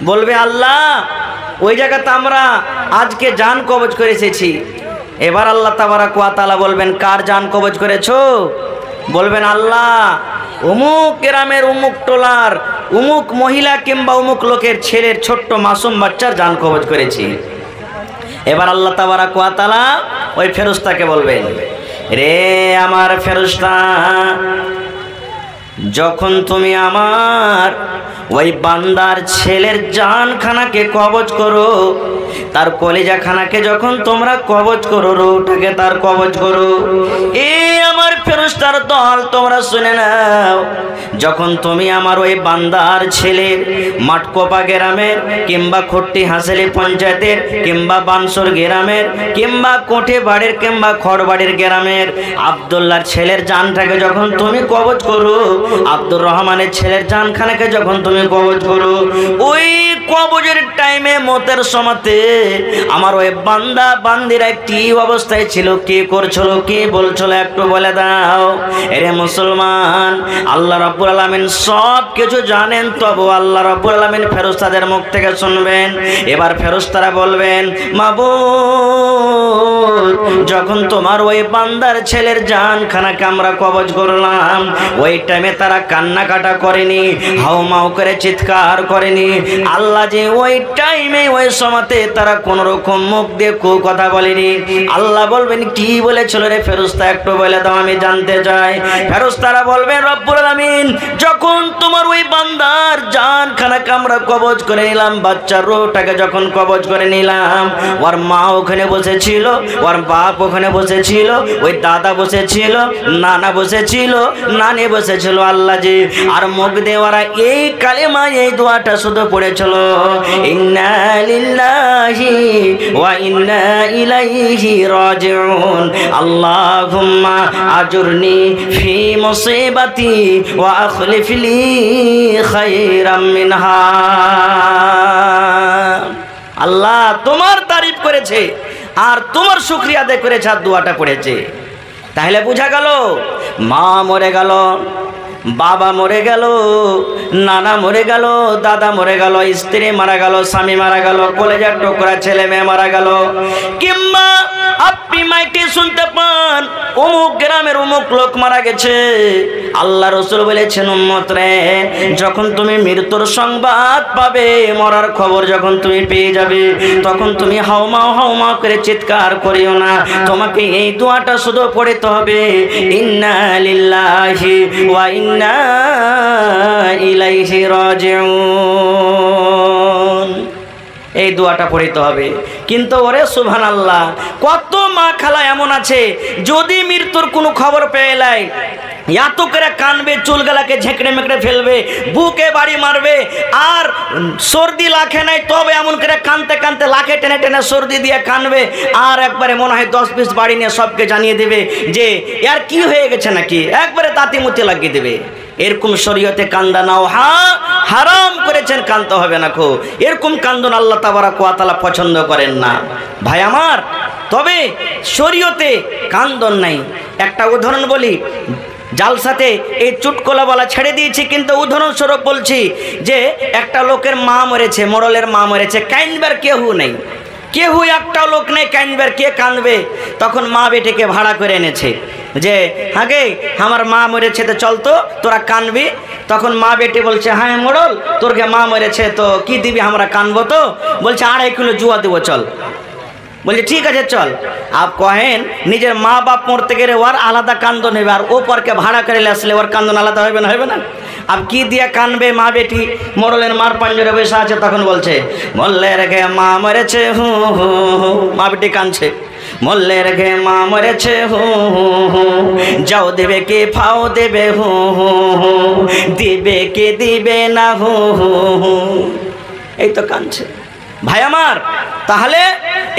বলবে আল্লাহ ওই জায়গাতে আমরা আজকে জান কবজ করে এসেছি। এবার আল্লাহ তাবারাক ওয়া তাআলা বলবেন কার জান কবজ করেছো? বলবেন আল্লাহ অমুক গ্রামের অমুক টোলার অমুক মহিলা কিংবা অমুক লোকের ছেলের ছোট্ট মাসুম বাচ্চার জান কবজ করেছি। এবার আল্লাহ তাবারাক ওয়া তাআলা ওই ফেরেশতাকে বলবেন, রে আমার ফেরেশতা, যখন তুমি আমার ওই বান্দার ছেলের জানখানাকে কবজ করো, তার কলিজাখানাকে যখন তোমরা কবজ করো, রূহটাকে তার কবজ করো, এই আমার ফেরেশতার দল তোমরা শুনে নাও, যখন তুমি আমার ওই বান্দার ছেলের মাটকোপা গ্রামের কিংবা খট্টি হাসেলি পঞ্চায়েতের কিংবা বানসর গ্রামের কিংবা কোঠে বাড়ির কিংবা খড়বাড়ির গ্রামের আব্দুল্লাহর ছেলের জানটাকে যখন তুমি কবজ করো, আব্দুর রহমানের ছেলের জানখানাকে যখন তুমি কবজ করো, ওই কবজের টাইমে মতের সময়তে আমার ওই বান্দা বান্দিরা কি অবস্থায় ছিল, কি করছিল, কি বলছিল একটু বলে দাও। এরে মুসলমান, আল্লাহ রাব্বুল আলামিন সব কিছু জানেন, তবু আল্লাহ রাব্বুল আলামিন ফেরেশতাদের মুখ থেকে শুনবেন। এবার ফেরেশতারা বলবেন, মাবুদ, যখন তোমার ওই বান্দার ছেলের জানখানাকে আমরা কবজ করলাম, ওই টাইমে তারা কান্নাকাটা করেনি, হাউমাউ করে চিৎকার করেনি। আল্লাহ যে ওই টাইমে ওই সময়তে তারা কোন রকম মুখ দিয়ে কথা বলেনি। আল্লাহ বলবেন কি বলেছিল রে ফেরেশতা, একটু বলে দাও, আমি জানতে চাই। ফেরেশতারা বলবেন, রব্বুল আলামিন যখন তোমার ওই বান্দার জানখানাকে আমরা কবজ করে নিলাম, বাচ্চার রূহটাকে যখন কবজ করে নিলাম, ওর মা ওখানে বসেছিল, ওর বাপ ওখানে বসেছিল, ওই দাদা বসেছিল, নানা বসেছিল, নানি বসেছিল। আল্লাহ জি আর মুখ দিয়ে ওরা এই কালেমা এই দোয়াটা শুধু পড়েছিল, ইন্না লিল্লাহি ওয়া ইন্না ইলাইহি রাজিউন, আল্লাহুম্মা আজুরনি ফি মুসিবাতি ওয়া আখলিফ লি খায়রাম মিনহা। আল্লাহ তোমার তারিফ করেছে আর তোমার শুকরিয়া আদায় করেছে আর দোয়াটা পড়েছে। তাহলে বোঝা গেল মা মরে গেল, বাবা মরে গেল, নানা মরে গেল, দাদা মরে গেল, স্ত্রী মারা গেল, স্বামী মারা গেল, কলেজার টুকরা ছেলে মেয়ে মারা গেল, কিংবা আপনি মাইকে শুনতে পান অমুক গ্রামের অমুক লোক মারা গেছে। আল্লাহ রাসূল বলেছেন, উম্মত রে, যখন তুমি মৃত্যুর সংবাদ পাবে, মরার খবর যখন তুমি পেয়ে যাবে, তখন তুমি হাউমাউ করে চিৎকার করিও না, তোমাকে এই দোয়াটা শুধু পড়তে হবে, ইন্না লিল্লাহি ওয়া ইন্না ইলাইহি রাজিউন। এই দোয়াটা পড়তে হবে। কিন্তু ওরে সুবহানাল্লাহ, কত মা খালা এমন আছে যদি মৃত্যুর কোনো খবর পেয়ে লাই এত করে কানবে, চুলগালাকে ঝেঁকড়ে মেকড়ে ফেলবে, বুকে বাড়ি মারবে, আর সর্দি লাখে নাই তবে এমন করে কানতে কানতে লাখে টেনে টেনে সর্দি দিয়ে কানবে, আর একবারে মনে হয় 10 পিস বাড়ি নিয়ে সবকে জানিয়ে দেবে যে ইয়ার কি হয়ে গেছে নাকি, একবারে তাঁতিমতি লাগিয়ে দেবে। এরকম শরীয়তে কান্দা নাও হারাম করেছেন, কানতে হবে না খো। এরকম কান্দন আল্লাহ তাবারাক ওয়া তাআলা পছন্দ করেন না ভাই আমার। তবে শরীয়তে কান্দন নাই। একটা উদাহরণ বলি, জালসাতে এই চুটকলা বলা ছেড়ে দিয়েছি, কিন্তু উদাহরণস্বরূপ বলছি যে একটা লোকের মা মরেছে, মোড়লের মা মরেছে, কাইনবার কেউ নেই, কেউ একটা লোক নেই কাইনবার, কে কাঁদবে? তখন মা বেটিকে ভাড়া করে এনেছে যে আগে আমার মা মরেছে, তো চল তো তোরা কানবি। তখন মা বেটি বলছে, হ্যাঁ মোড়ল, তোরকে মা মরেছে তো কি দিবি, আমরা কানবো তো। বলছে 2.5 কিলো জুয়া দেবো, চল। বলছে ঠিক আছে চল। আপ কহেন নিজের মা বাপ মরতে গেলে ওর আলাদা কান্দন হবে, আর ও পরকে ভাড়া করে আসলে ওর কান্দন আলাদা হবে না, হবে না? আপ কি দিয়ে কানবে মা বেটি? মোড়লের মার পাঞ্জরে বসে আছে, তখন বলছে মল্লে রেখে মা মরেছে হু হু হু। মা বেটি কানছে, মল্লে রেখে মা মরেছে হু হু হু, যাও দেবে কে ফাও দেবে হু হু হু, দিবে কে দিবে না হু হু হু। এই তো কানছে ভাই আমার। তাহলে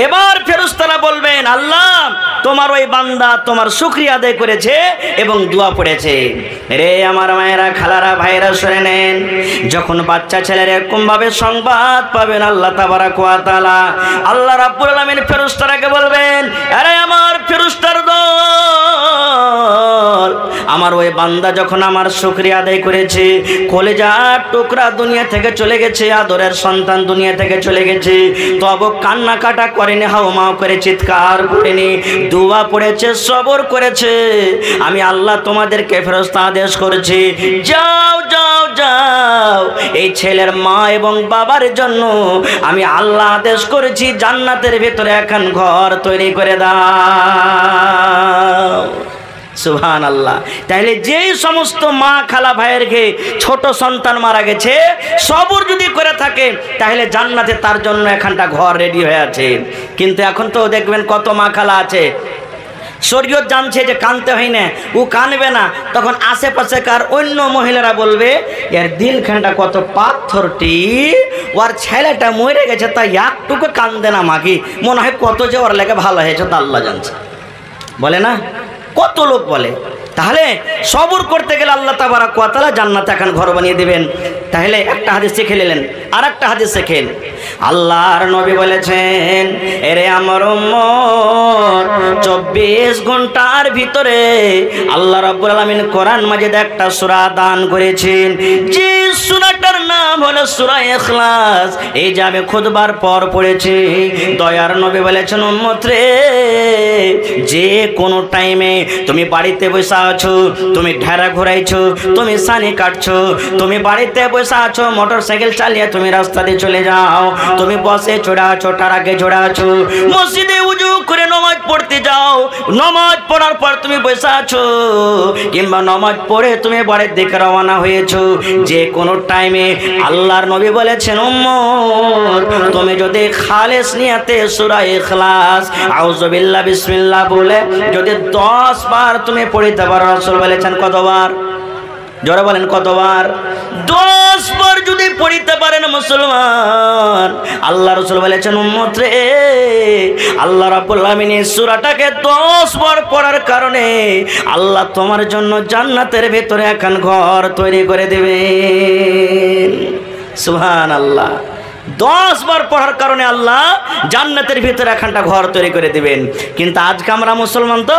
এবার ফেরেশতারা বলবেন, আল্লাহ তোমার ওই বান্দা তোমার শুকরিয়া আদায় করেছে এবং দোয়া পড়েছে। রে আমার মায়েরা, খালারা, ভাইরা শুনে নেন, যখন বাচ্চা ছেলের এরকম ভাবে সংবাদ পাবেন আল্লাহ তাবারাক ওয়া তাআলা, আল্লাহ রাব্বুল আলামিন ফেরেশতারাকে বলবেন, আরে আমার ফেরেশতার দল, আমার ওই বান্দা যখন আমার শুকরিয়া আদায় করেছে, কলেজার টুকরা দুনিয়া থেকে চলে গেছে, আদরের সন্তান দুনিয়া থেকে চলে গেছে, তবে কান্নাকাটা করেনি, হাওমাও করে চিৎকার করেনি, দোয়া পড়েছে, সবর করেছে। আমি আল্লাহ তোমাদেরকে ফেরেশতা আদেশ করেছি, যাও যাও যাও, এই ছেলের মা এবং বাবার জন্য আমি আল্লাহ আদেশ করেছি জান্নাতের ভেতরে এখন ঘর তৈরি করে দাও। সুবহানাল্লাহ। তাহলে যেই সমস্ত মা খালা ভাইয়ের ঘে ছোট সন্তান মারা গেছে, সবর যদি করে থাকে তাহলে জান্নাতে তার জন্য এখানটা ঘর রেডি হয়ে আছে। কিন্তু এখন তো দেখবেন কত মা খালা আছে, শরীয়ত জানছে যে কানতে হয় না, ও কানবে না, তখন আশেপাশে কার অন্য মহিলারা বলবে এর দিলখানটা কত পাথরটি, ওর ছেলেটা মরে গেছে তাই একটুকু কান্দে না মাগি, মনে হয় কত যে ওর লেগে ভালো হয়েছে তা আল্লাহ জানছে, বলে না, কত লোক বলে। তাহলে সবর করতে গেলে আল্লাহ তাবারক ওয়া তাআলা জান্নাতে এখন ঘর বানিয়ে দিবেন। তাহলে একটা হাদিস শিখে নিলেন, আর একটা হাদিস শিখেন। আল্লাহর নবী বলেছেন, এরে আমার উম্মত, 24 ঘন্টার ভিতরে আল্লাহ রাব্বুল আলামিন কোরআন মাজিদে একটা সূরা দান করেছেন, যে সূরাটার নাম হলো সূরা ইখলাস। এই যে আমি খুতবার পর পড়েছি, দয়ার নবী বলেছেন, উম্মত রে, যে কোনো টাইমে তুমি বাড়িতে বসে আছো, তুমি ঢেরা ঘুরাইছো, তুমি সানি কাটছো, তুমি বাড়িতে বসে আছো, মোটরসাইকেল চালিয়ে তুমি রাস্তা দিয়ে চলে যাও, তুমি বসে চড়া আছো, টারাকে চড়া আছো, মসজিদে উজু করে নামাজ পড়তে যাও, নামাজ পড়ার পর তুমি বসে আছো, কিংবা নামাজ পড়ে তুমি বাড়ির দিকে রওনা হয়েছো, যে কোনো টাইমে আল্লাহর নবী বলেছেন, উম্মত তুমি যদি খালেস নিয়তে সূরা ইখলাস আউযু বিল্লাহ বিসমিল্লাহ বলে যদি 10 বার তুমি পড়িতে পারো, রাসূল বলেছেন কতবার? জোরে বলেন কতবার? 10 বার যদি পড়িতে পারেন মুসলমান, আল্লাহ রাসূল বলেছেন, উম্মত রে, আল্লাহ রাব্বুল আলামিন এই সূরাটাকে 10 বার পড়ার কারণে আল্লাহ তোমার জন্য জান্নাতের ভেতরে এখন ঘর তৈরি করে দেবেন। সুবহানাল্লাহ। 10 বার পড়ার কারণে আল্লাহ জান্নাতের ভিতরে এখানটা ঘর তৈরি করে দিবেন। কিন্তু আজকে আমরা মুসলমান তো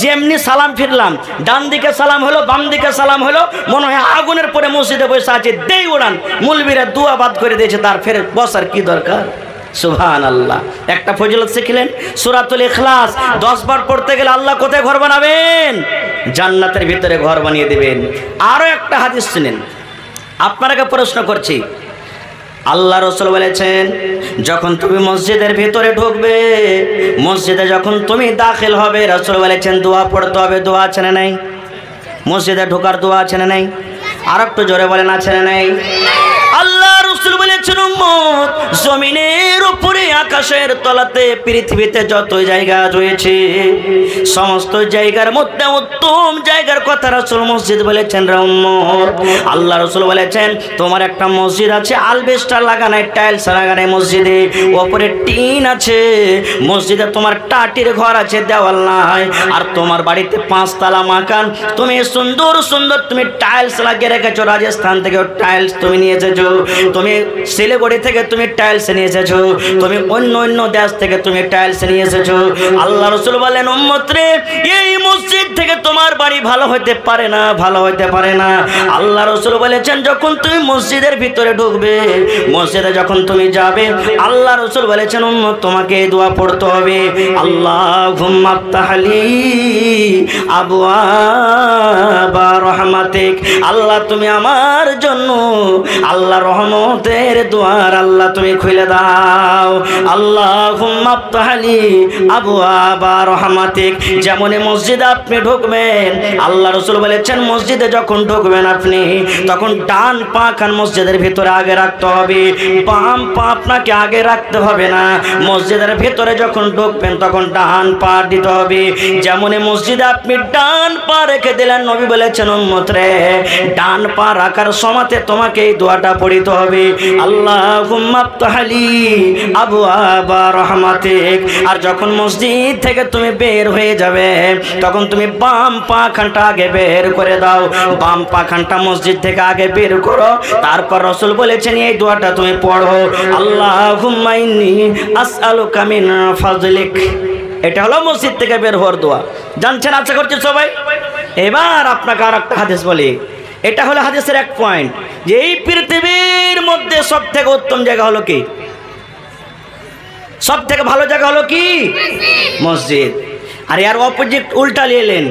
যেমনি সালাম ফিরলাম, ডান দিকে সালাম হলো, বাম দিকে সালাম হলো, মনে হয় আগুনের পরে মসজিদে বসে আছে, দেই উড়ান, মুলবিরা দুয়া বাদ করে দিয়েছে, তার ফের বসার কি দরকার? সুবহানাল্লাহ। একটা ফজিলত শিখলেন, সূরাতুল ইখলাস 10 বার পড়তে গেলে আল্লাহ কোথায় ঘর বানাবেন? জান্নাতের ভিতরে ঘর বানিয়ে দিবেন। আরো একটা হাদিস শুনেন, আপনাকে প্রশ্ন করছি, আল্লাহ রাসূল বলেছেন, যখন তুমি মসজিদের ভিতরে ঢুকবে, মসজিদে যখন তুমি দাখিল হবে, রাসূল বলেছেন দোয়া পড়তে হবে। দোয়া আছে না নাই? মসজিদে ঢোকার দোয়া আছে না নাই? আর একটু জোরে বলেন, আছে না নাই? আল্লাহ রাসূল বলেছেন, উম্মত জমিনের উপরে, আকাশের তলাতে, পৃথিবীতে যত জায়গা রয়েছে, সমস্ত জায়গার মধ্যে উত্তম জায়গার কথা রাসূল মসজিদ বলেছেন। রে উম্মত, আল্লাহ রাসূল বলেছেন, তোমার একটা মসজিদ আছে, আলবেস্টার লাগানো, টাইলস লাগানো মসজিদে, উপরে টিন আছে, মসজিদে তোমার টাটির ঘর আছে, দেওয়াল নাই, আর তোমার বাড়িতে 5 তলা মাকান, তুমি সুন্দর সুন্দর তুমি টাইলস লাগিয়ে রেখেছো, রাজস্থান থেকে টাইলস তুমি নিয়ে এসেছো, তুমি শিলিগুড়ি থেকে তুমি টাইলস নিয়ে এসেছো, তুমি অন্য অন্য দেশ থেকে তুমি টাইলস নিয়ে এসেছো। আল্লাহ রাসূল বলেন, উম্মত রে, এই মসজিদ থেকে তোমার বাড়ি ভালো হতে পারে না, ভালো হতে পারে না। আল্লাহ রাসূল বলেছেন, যখন তুমি মসজিদের ভিতরে ঢুকবে, মসজিদে যখন তুমি যাবে, আল্লাহ রাসূল বলেছেন, উম্মত তোমাকে এই দোয়া পড়তে হবে, আল্লাহুম্মা আফতাহলি আবওয়াবা রাহমাতিক, আল্লাহ তুমি আমার জন্য আল্লাহ রহমতের দুয়ার আল্লাহ তুমি খুলে দাও। আল্লাহুম্মা আফতাহলি আবওয়াবা রাহমাতিক। যেমন মসজিদে আপনি ঢুকবেন, আল্লাহ রাসূল বলেছেন, মসজিদে যখন ঢুকবেন আপনি, তখন ডান পা খান মসজিদের ভিতরে আগে রাখতে হবে, বাম পা আপনাকে আগে রাখতে হবে না। মসজিদের ভিতরে যখন ঢুকবেন তখন ডান পা দিতে হবে। যেমন মসজিদে আপনি ডান পা রেখে দিলেন, নবী বলেছেন, উম্মত রে, ডান পা রাখার সময়তে তোমাকে এই দোয়াটা পড়িতে হবে, আল্লাহুম্মা আফতাহলি আবওয়াবা রাহমাতিক। আর যখন মসজিদ থেকে তুমি বের হয়ে যাবে, তখন তুমি বাম পা খানটা আগে বের করে দাও, বাম পা খানটা মসজিদ থেকে আগে বের করো। তারপর রাসূল বলেছেন, এই দোয়াটা তুমি পড়ো, আল্লাহুম্মা ইন্নী আসআলুকা মিন ফাজলিক। এটা হলো মসজিদ থেকে বের হওয়ার দোয়া। জানছেন আশা করছি সবাই? এবার আপনাকে আর একটা হাদিস বলি, এটা হলো হাদিসের এক পয়েন্ট, যে এই পৃথিবীর মধ্যে সব থেকে উত্তম জায়গা হলো কি, সব থেকে ভালো জায়গা হলো কি? মসজিদ। আর এর অপোজিট উল্টা নিলেন,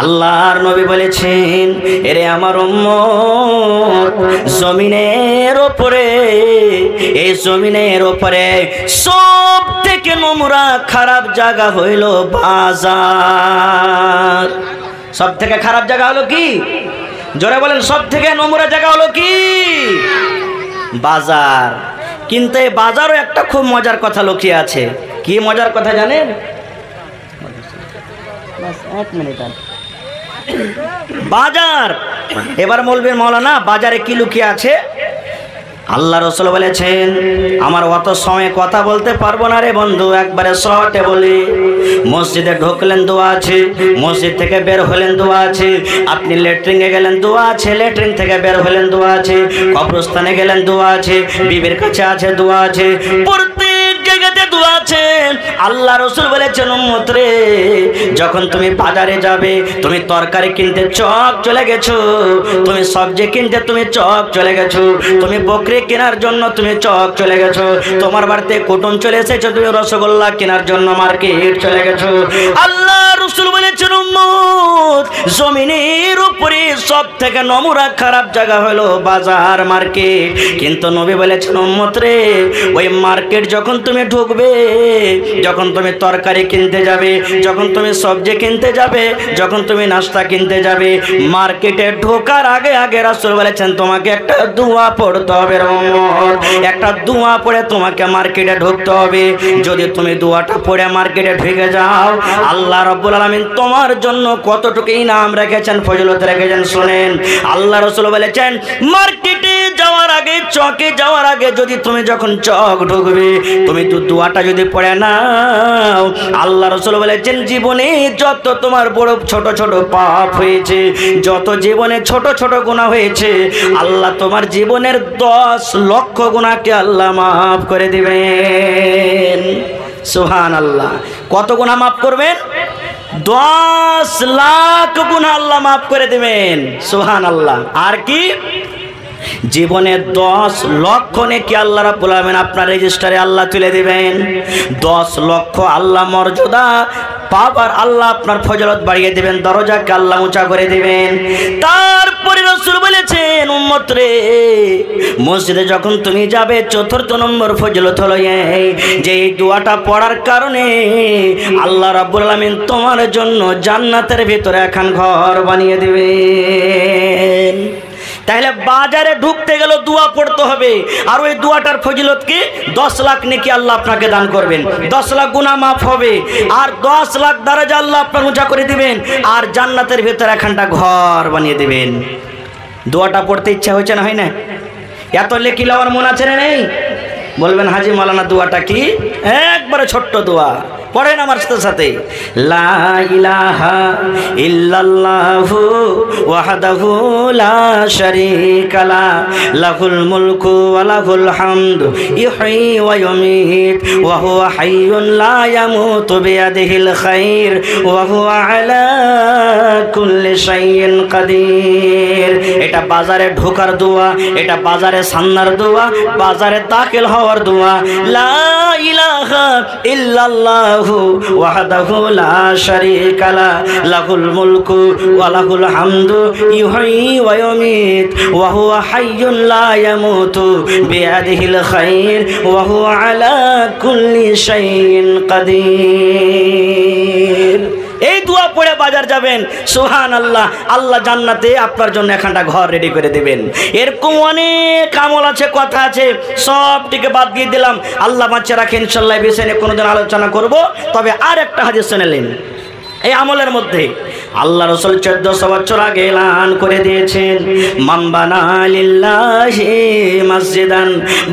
আল্লাহর নবী বলেছেন, এরে আমার উম্মত, জমিনের উপরে, এই জমিনের উপরে সব থেকে নোংরা খারাপ জায়গা হইল বাজার। সব থেকে খারাপ জায়গা হলো কি? জোরে বলেন, সব থেকে নোংরা জায়গা হলো কি? বাজার। কিন্তু এই বাজারও একটা খুব মজার কথা লুকিয়ে আছে। কি মজার কথা জানেন? বাজার। এবার বলবেন মৌলানা বাজারে কি লুকিয়ে আছে? আল্লাহ রাসূল বলেছেন, আমার অত সময় কথা বলতে পারবো না রে বন্ধু, একবারে শর্টে বলি। মসজিদে ঢুকলেন দোয়া আছে, মসজিদ থেকে বের হলেন দোয়া আছে, আপনি ল্যাট্রিনে গেলেন দোয়া আছে, ল্যাট্রিন থেকে বের হলেন দোয়া আছে, কবরস্থানে গেলেন দোয়া আছে, বিবির কাছে আছে দোয়া আছে, প্রত্যেক জায়গাতে দোয়া আছে। আল্লাহ রাসূল বলেছেন, উম্মত রে, যখন তুমি বাজারে যাবে, তুমি তরকারি কিনতে চক চলে গেছো, তুমি সবজি কিনতে তুমি চক চলে গেছো, তুমি বকরি কেনার জন্য তুমি চক চলে গেছো, তোমার বাড়িতে কুটুম চলে এসেছো, তুমি রসগোল্লা কেনার জন্য মার্কেট চলে গেছো। আল্লাহ রাসূল বলেছেন, উম্মত, জমিনের উপরে সব থেকে নোংরা খারাপ জায়গা হলো বাজার, মার্কেট। কিন্তু নবী বলেছেন, উম্মত রে, ওই মার্কেট যখন তুমি ঢুকবে, যখন তুমি তরকারি কিনতে যাবে, যখন তুমি সবজি কিনতে যাবে, যখন তুমি নাস্তা কিনতে যাবে, মার্কেটে ঢোকার আগে আগে রাসূল বলেছেন তোমাকে একটা দোয়া পড়তে হবে, একটা দোয়া পড়ে তোমাকে মার্কেটে ঢুকতে হবে। যদি তুমি দোয়াটা পড়ে মার্কেটে ঢুকে যাও, আল্লাহ রাব্বুল আলামিন তোমার জন্য কতটুকু ইনাম রেখেছেন, ফজিলত রেখেছেন শুনেন। আল্লাহ রাসূল বলেছেন, মার্কেটে যাওয়ার আগে, চকে যাওয়ার আগে যদি তুমি যখন চক ঢুকবে, তুমি তো দোয়াটা যদি পড়ে নাও, আল্লাহ রাসূল বলেছেন, জীবনে যত তোমার বড় ছোট ছোট পাপ হয়েছে, যত জীবনে ছোট ছোট গুনাহ হয়েছে, আল্লাহ তোমার জীবনের 10 লক্ষ গুনাহকে আল্লাহ মাফ করে দিবেন। সুবহানাল্লাহ। কত গুনাহ মাফ করবেন? 10 লাখ গুনাহ আল্লাহ মাফ করে দিবেন। সুবহানাল্লাহ। আর কি? জীবনে 10 লক্ষ নেকি আল্লাহ রাব্বুল আলামিন আপনার রেজিস্টারে আল্লাহ তুলে দিবেন। 10 লক্ষ আল্লাহ মর্যাদা পাবার, আল্লাহ আপনার ফজিলত বাড়িয়ে দিবেন, দরজাকে আল্লাহ উঁচা করে দিবেন। তারপরে রাসূল বলেছেন, উম্মত রে, মসজিদে যখন তুমি যাবে, 4th নম্বর ফজিলত হলো এই যে এই দোয়াটা পড়ার কারণে আল্লাহ রাব্বুল আলামিন তোমার জন্য জান্নাতের ভিতরে এখন ঘর বানিয়ে দিবেন। তাহলে বাজারে ঢুকতে গেল দোয়া পড়তে হবে, আর ওই দোয়াটার ফজিলত কি? 10 লাখ নেকি আল্লাহ আপনাকে দান করবেন, 10 লাখ গুনাহ মাফ হবে, আর 10 লাখ দরজা আল্লাহ আপনার উঁচা করে দিবেন, আর জান্নাতের ভিতরে একখানটা ঘর বানিয়ে দিবেন। দোয়াটা পড়তে ইচ্ছা হয়েছে না, হয় না? এত লেখি লওয়ার মন আছে না নেই? বলবেন হাজি মাওলানা দোয়াটা কি? একবারে ছোট্ট দোয়া, পড়েন আমার সাথে। লা ইলাহা ইল্লাল্লাহু ওয়াহদাহু লা শারীকা লা, লাহুল মুলকু ওয়া লাহুল হামদু, ইহয়ী ওয়া ইউমীত ওয়া হুয়া হাইয়ুন লা ইয়ামুতু বিয়াদিহিল খায়র ওয়া হুয়া আলা কুল্লি শাইইন কাদির। এটা বাজারে ঢোকার দোয়া, এটা বাজারে সান্নার দোয়া, বাজারে দাখিল হওয়ার দোয়া। লা ইলাহা ইল্লাল্লাহু ওয়াহদাহু লা শারীকা লা, লাহুল মুলকু ওয়া লাহুল হামদু, ইহয়ী ওয়া ইউমীত ওয়া হুয়া হাইয়ুন লা ইয়ামুতু বিয়াদিহিল খায়র ওয়া হুয়া আলা কুল্লি শাইইন কাদির। এই দোয়া পড়ে বাজার যাবেন, সুবহানাল্লাহ, আল্লাহ জান্নাতে আপনার জন্য একখানটা ঘর রেডি করে দেবেন। এরকম অনেক আমল আছে, কথা আছে, সবটিকে বাদ দিয়ে দিলাম। আল্লাহ বাঁচিয়ে রাখে, ইনশাআল্লাহ এই বিষয়ে কোনোদিন আলোচনা করব। তবে আর একটা হাদিস শুনলেন এই আমলের মধ্যে, আল্লাহ রাসূল 1400 বছর আগে এলান করে দিয়েছেন, মান বানা লিল্লাহি মসজিদান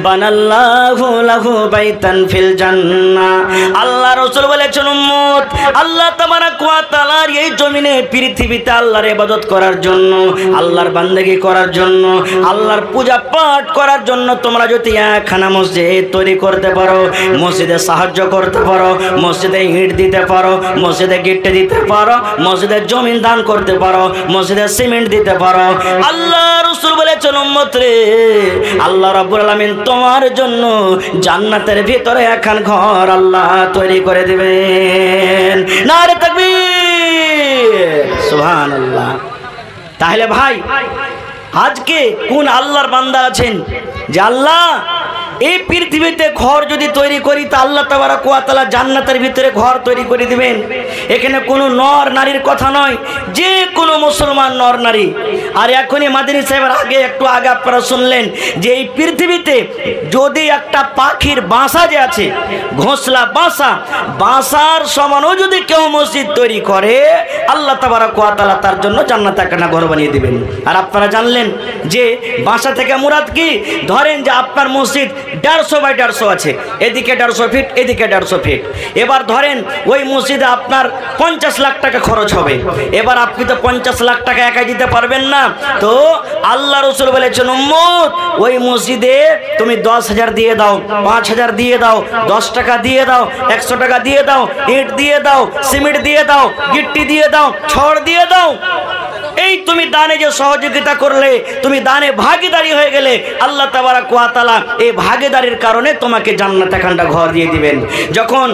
বানাল্লাহু লাহু বাইতান ফিল জান্নাহ। আল্লাহ রাসূল বলেছেন, উম্মত, আল্লাহ তাবারাক ওয়া তাআলার এই জমিনে, পৃথিবীতে আল্লাহর ইবাদত করার জন্য, আল্লাহর বান্দেগি করার জন্য, আল্লাহর পূজা পাঠ করার জন্য তোমরা যদি একখানা মসজিদ তৈরি করতে পারো, মসজিদে সাহায্য করতে পারো, মসজিদে ইট দিতে পারো, মসজিদে গিট্টি দিতে পারো, মসজিদে জমিন দান করতে পারো, মসজিদে সিমেন্ট দিতে পারো। আল্লাহ রাসূল বলেছেন উম্মত রে, আল্লাহ রাব্বুল আলামিন তোমার জন্য জান্নাতের ভিতরে একখান ঘর আল্লাহ তৈরি করে দিবেন। নারে তাকবীর, সুবহানাল্লাহ। তাহলে ভাই, আজকে কোন আল্লাহর বান্দা আছেন যে আল্লাহ এই পৃথিবীতে ঘর যদি তৈরি করি তা আল্লাহ তাবারক ওয়া তাআলা জান্নাতের ভিতরে ঘর তৈরি করে দিবেন। এখানে কোনো নর নারীর কথা নয়, যে কোনো মুসলমান নর নারী। আর এখনই মাদানী সাহেবের একটু আগে আপনারা শুনলেন যে এই পৃথিবীতে যদি একটা পাখির বাসা যে আছে, ঘোঁসলা বাসার সমানও যদি কেউ মসজিদ তৈরি করে, আল্লাহ তাবারক ওয়া তাআলা তার জন্য জান্নাতে একটা ঘর বানিয়ে দিবেন। আর আপনারা জানলেন যে বাসা থেকে মুরাদ কি? ধরেন যে আপনার মসজিদ 150 বাই 150 আছে, এদিকে 150 ফিট, এদিকে 150 ফিট। এবার ধরেন ওই মসজিদে আপনার 50 লাখ টাকা খরচ হবে। এবার আপনি তো 50 লাখ টাকা একাই দিতে পারবেন না, তো আল্লাহ রাসূল বলেছেন উম্মত ওই মসজিদে তুমি 10,000 দিয়ে দাও, 5,000 দিয়ে দাও, 10 টাকা দিয়ে দাও, 100 টাকা দিয়ে দাও, ইট দিয়ে দাও, সিমেন্ট দিয়ে দাও, গিট্টি দিয়ে দাও, ছড় দিয়ে দাও। এই তুমি দানে যে সহযোগিতা করলে, তুমি দানে ভাগীদারি হয়ে গেলে, আল্লাহ তাবারক ওয়া তাআলা এই ভাগীদারির কারণে তোমাকে জান্নাতে একটা ঘর দিয়ে দিবেন। যখন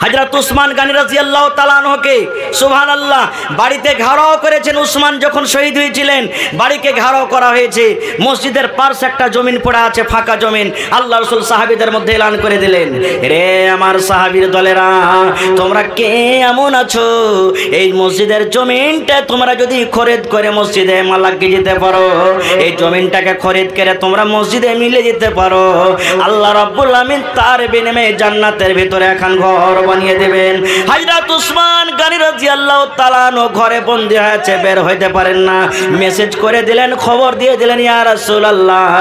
হযরত উসমান গনি রাদিয়াল্লাহু তাআলা আনহুকে সুবহানাল্লাহ বাড়িতে ঘেরাও করেছেন, উসমান যখন শহীদ হয়েছিলেন বাড়িকে ঘেরাও করা হয়েছে, মসজিদের পাশে একটা জমিন পড়ে আছে, ফাঁকা জমিন। আল্লাহ রাসূল সাহাবীদের মধ্যে এলান করে দিলেন, রে আমার সাহাবীর দলেরা, তোমরা কে এমন আছো এই মসজিদের জমিনটা তোমরা যদি খরিদ করে মসজিদে মালাককে যেতে পারো, এই জমিনটাকে খরিদ করে তোমরা মসজিদে মিলে যেতে পারো, আল্লাহ রাব্বুল আমিন তার বিনিময়ে জান্নাতের ভিতরে একখান ঘর বানিয়ে দেবেন। হযরত উসমান গনি রাদিয়াল্লাহু তাআলা আনহু ঘরে বন্দী হয়েছে, বের হইতে পারেন না। মেসেজ করে দিলেন, খবর দিয়ে দিলেন, ইয়া রাসূলুল্লাহ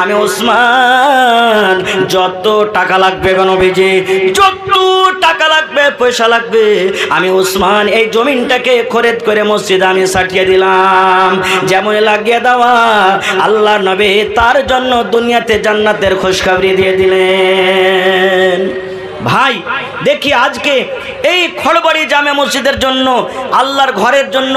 আমি উসমান, যত টাকা লাগবে নবীজি, যত টাকা লাগবে, পয়সা লাগবে, আমি উসমান এই জমিনটাকে খরিদ করে মসজিদে আমি সাটিয়ে দিলাম, যেমন লাগিয়ে দেওয়া। আল্লাহ নবী তার জন্য দুনিয়াতে জান্নাতের খুশখবরি দিয়ে দিলেন। ভাই দেখি আজকে এই খড়বাড়ি জামে মসজিদের জন্য, আল্লাহর ঘরের জন্য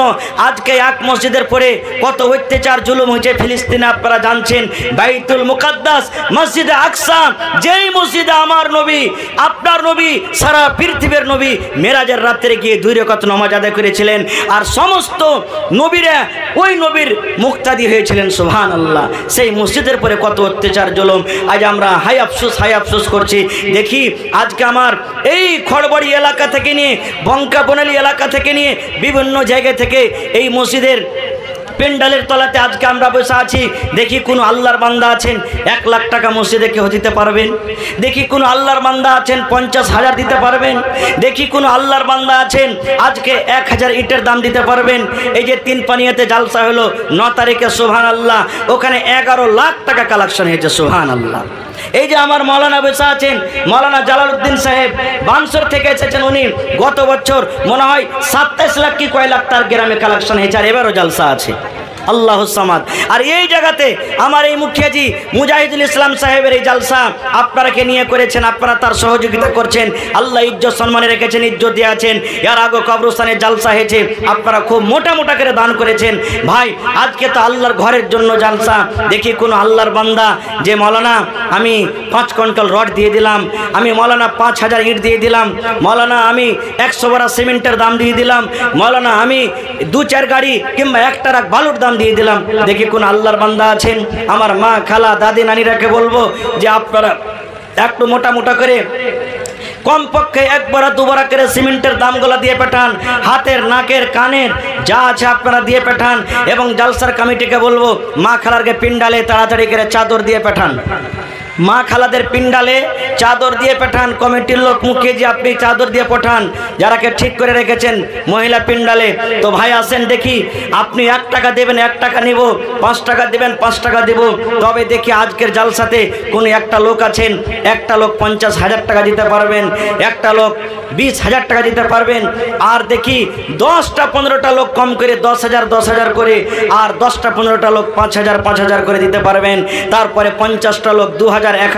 আজকে এক মসজিদের পরে কত অত্যাচার জুলুম হয়েছে ফিলিস্তিনে। আপনারা জানছেন বাইতুল মুকাদ্দাস, মসজিদে আকসা, যেই মসজিদে আমার নবী, আপনার নবী, সারা পৃথিবীর নবী মেরাজের রাত্রে গিয়ে 2 রাকাত নামাজ আদায় করেছিলেন, আর সমস্ত নবীরা ওই নবীর মুক্তাদি হয়েছিলেন। সুবহানাল্লাহ। সেই মসজিদের পরে কত অত্যাচার জুলুম, আজ আমরা হাই আফসোস করছি। দেখি আজকে আমার এই খড়বাড়ি এলাকা থেকে নিয়ে, বঙ্কাবনালী এলাকা থেকে নিয়ে, বিভিন্ন জায়গা থেকে এই মসজিদের পেন্ডালের তলাতে আজকে আমরা বসে আছি। দেখি কোনো আল্লাহর বান্দা আছেন 1 লাখ টাকা মসজিদে কেউ দিতে পারবেন? দেখি কোনো আল্লাহর বান্দা আছেন 50,000 দিতে পারবেন? দেখি কোনো আল্লাহর বান্দা আছেন আজকে 1000 ইটের দাম দিতে পারবেন? এই যে 3 পানিয়াতে জালসা হলো 9 তারিখে, সুবহানাল্লাহ, ওখানে 11 লাখ টাকা কালেকশন হয়েছে। সুবহানাল্লাহ। এই যে আমার মৌলানা বসে আছেন, মৌলানা জালালউদ্দিন সাহেব বানসর থেকে এসেছেন, উনি গত বছর মনে হয় 27 লাখ কি কয় লাখ তার গ্রামে কালেকশন হয়েছে, আর এবারও জালসা আছে। আল্লাহু সামাদ। আর এই জায়গাতে আমার এই মুখিয়াজি মুজাহিদুল ইসলাম সাহেবের এই জালসা আপনারাকে নিয়ে করেছেন, আপনারা তার সহযোগিতা করছেন, আল্লাহ ইজ্জত সম্মানে রেখেছেন, ইজ্জত দিয়েছেন। এর আগে কবরস্থানে জালসা হয়েছে, আপনারা খুব মোটা মোটা করে দান করেছেন। ভাই আজকে তো আল্লাহর ঘরের জন্য জালসা। দেখি কোনো আল্লাহর বান্দা যে মৌলানা আমি 5 কুইন্টাল রড দিয়ে দিলাম, আমি মৌলানা 5000 ইট দিয়ে দিলাম, মৌলানা আমি 100 বড়া সিমেন্টের দাম দিয়ে দিলাম, মৌলানা আমি 2-4 গাড়ি কিংবা 1 ট্রাক বালুর দাম দিয়ে দিলাম। দেখি কোন আল্লাহর বান্দা আছেন? আমার মা, খালা, দাদি, নানিরাকে বলবো যে আপনারা একটু মোটা মোটা করে কমপক্ষে 1 বড়া 2 বড়া করে সিমেন্টের দামগুলো দিয়ে পাঠান, হাতের, নাকের, কানের যা আছে আপনারা দিয়ে পাঠান। এবং জালসার কমিটিকে বলবো মা খালারকে পিন্ডালে তাড়াতাড়ি করে চাদর দিয়ে পাঠান, মা খালাদের পিন্ডালে চাদর দিয়ে পাঠান। কমিটির লোক মুখে যে আপনি চাদর দিয়ে পাঠান, যারাকে ঠিক করে রেখেছেন মহিলা পিন্ডালে। তো ভাই আসেন দেখি, আপনি 1 টাকা দেবেন 1 টাকা নিব, 5 টাকা দেবেন 5 টাকা দেব। তবে দেখি আজকের জালসাতে কোন একটা লোক আছেন, একটা লোক 50,000 টাকা দিতে পারবেন, একটা লোক 20,000 টাকা দিতে পারবেন। আর দেখি 10টা 15টা লোক কম করে 10,000 করে, আর 10টা 15টা লোক 5,000 করে দিতে পারবেন। তারপরে 50টা লোক 2,000 1,000